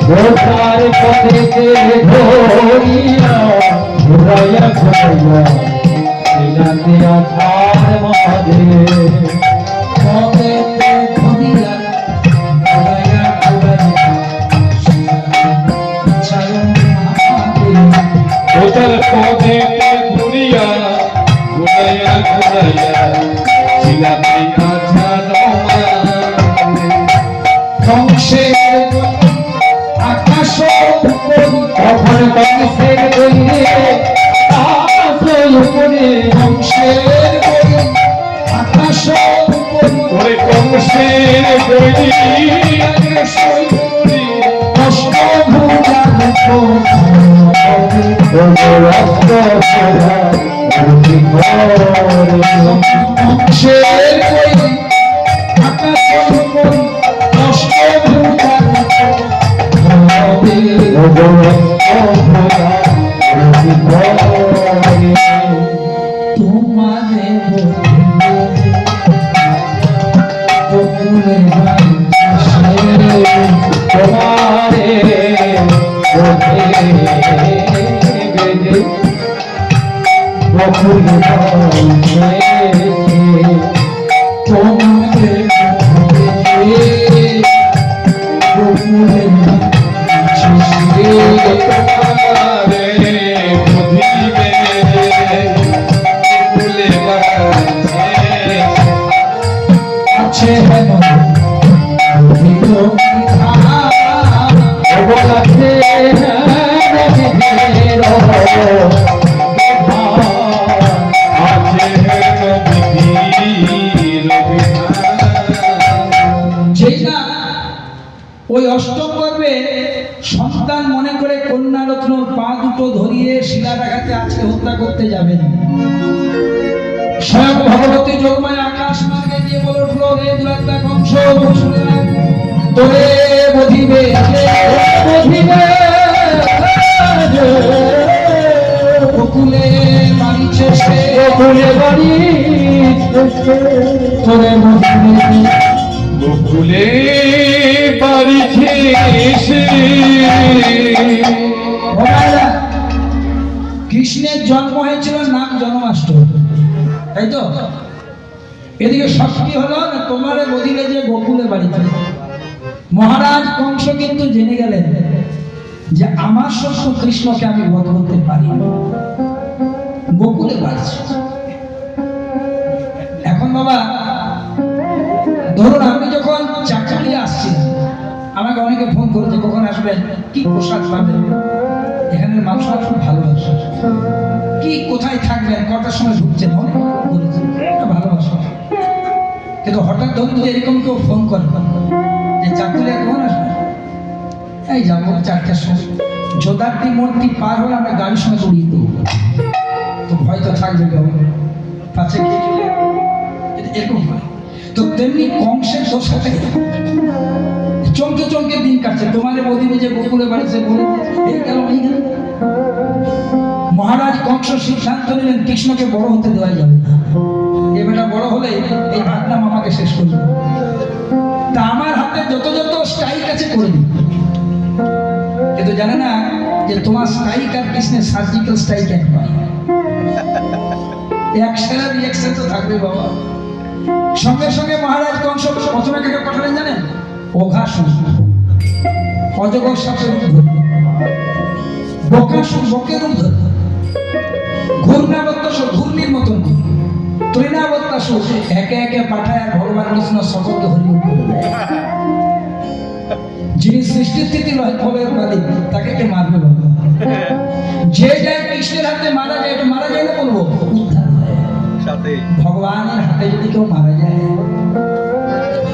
গোসার পথেতে ধরিয়া ঘুরাইয়া ঘুরাইয়া শিলাতে আছাড় মহাদেব পথেতে ধরিয়া ঘুরাইয়া ঘুরাইয়া শিলাতে গোসার পথেতে ধরিয়া ঘুরাইয়া ঘুরাইয়া শিলাতে আছাড় মহাদেব ধ্বংসের আকাশ তখন কংসের বইরে আকাশের উপরে ধ্বংসের আকাশ ওরে কংসের বইরে অষ্টভুজার ধ্বংসের আকাশ অষ্টভুজার তোমাদের বকুলে আছে হেন যেটা ওই অষ্টম পর্বে সন্তান মনে করে কন্যা রত্নর পা দুটো ধরিয়ে শিলাটাঘাতে আজকে হত্যা করতে যাবেন। স্বয়ং ভগবতী যোগমায় আকাশ মার্গে দিয়ে বলে উঠলো, রে দুরাত্মা কংস তোরে বধিবে বকুলে বাড়িছে সে বকুলে বাড়ি তোরে বধিবে বকুলে বাড়ি কৃষ্ণের জন্ম হয়েছিল নাম জন্মাষ্টমী, তাই তো? এদিকে শক্তি হলো না তোমারে বদিলে যে গোকুলে বাড়িতে। মহারাজ কংস কিন্তু জেনে গেলেন যে আমার শত্রু কৃষ্ণকে আমি বধ করতে পারি, গোকুলে বাড়ছে। এখন বাবা ধরুন আমি যখন চাকরি আসছিলাম, আমাকে অনেকে ফোন করেছে কখন আসবেন, কি প্রসাদ পাবেন, এখানের মানুষরা খুব ভালোবাসে, কি কোথায় থাকবেন, কটার সময় ঢুকছেন, অনেক বলেছে ভালোবাসা। কিন্তু হঠাৎ ধরুন যে এরকম কেউ ফোন করে যে চাকরি কখন আসবেন, এই যাবো 4টার সময়, যোদার্থী মন্ত্রী পার হলে আমরা গাড়ির সময় উড়িয়ে দেবো, তো ভয় তো থাকবে কেমন পাশে গিয়ে চলে এরকম হয়। তো তেমনি কংসের দোষাতে চমকে চমকে দিন কাটছে, তোমাদের বদিনে যে গোকুলে বাড়িতে বলে এই গেল এই গেল। মহারাজ কংস সিদ্ধান্ত নিলেন কৃষ্ণকে বড় হতে দেওয়া যাবে না, এ বেটা বড় হলে এই ভাগনাম আমাকে শেষ করবে। তা আমার হাতে যত যত স্ট্রাইক আছে করে দিই, কিন্তু জানে না যে তোমার স্ট্রাইক আর কৃষ্ণের সার্জিক্যাল স্ট্রাইক এক নয়, অ্যাকশন আর রিঅ্যাকশন তো থাকবে বাবা। সঙ্গে সঙ্গে মহারাজ কংস প্রথমে কাকে পাঠালেন জানেন? অঘাসুর, অজগর সাপের রূপ ধরে, বকাসুর বকের রূপ ধরে, ঘূর্ণাবত্তাসুর ঘূর্ণির মতন, তৃণাবত্তাসুর একে একে পাঠায় আর ভগবান কৃষ্ণ সকলকে হরি করে দেয়। যিনি সৃষ্টি স্থিতি ফলের মালিক তাকে কে মারবে বাবা? যে যায় কৃষ্ণের হাতে মারা যায়, এটা মারা যায় না বলবো, উদ্ধার হয়। ভগবানের হাতে যদি কেউ মারা যায়